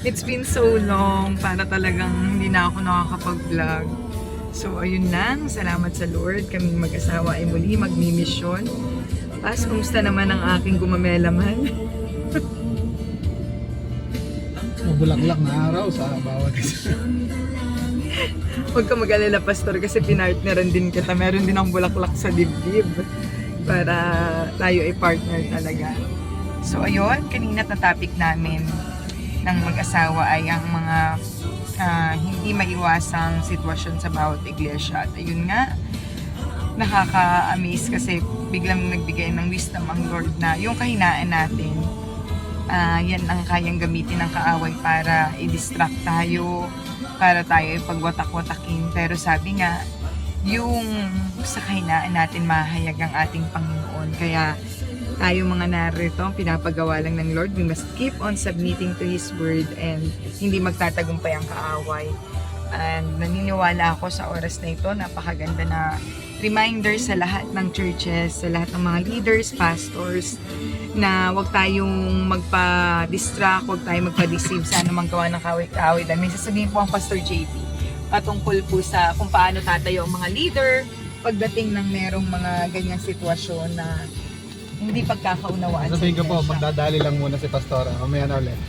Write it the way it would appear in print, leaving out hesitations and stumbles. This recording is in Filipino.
It's been so long para talagang hindi na ako nakakapag-vlog. So ayun lang, salamat sa Lord. Kaming mag-asawa ay muli magmi-mission. Pas, kumusta naman ang aking gumamelaman? Mabulaklak na araw sa bawat isa. Huwag ka mag-alala, Pastor, kasi pinartneran din kita. Meron din ang bulaklak sa dibdib para tayo ay partner talaga. So ayun, kanina na topic namin ng mag-asawa ay ang mga hindi maiwasang sitwasyon sa bawat iglesia. At ayun nga, nakaka-amaze kasi biglang nagbigay ng wisdom ang Lord na yung kahinaan natin, yan ang kayang gamitin ng kaaway para i-distract tayo, para tayo ay pagwatak-watakin. Pero sabi nga, yung sa kahinaan natin mahayag ang ating Panginoon. Kaya tayo mga narito, pinapagawa lang ng Lord. We must keep on submitting to His Word and hindi magtatagumpay ang kaaway. And naniniwala ako sa oras na ito, napakaganda na reminder sa lahat ng churches, sa lahat ng mga leaders, pastors, na huwag tayong magpa-distract, huwag tayong magpa-deceive sa anumang gawa ng kaaway. Dahil may sasabihin po ang Pastor JP patungkol po sa kung paano tatayo ang mga leader pagdating ng merong mga ganyang sitwasyon na hindi pagkakaunawaan sa Sabihin ko po, iglesia. magdadali lang muna si Pastora. Mamaya na ulit.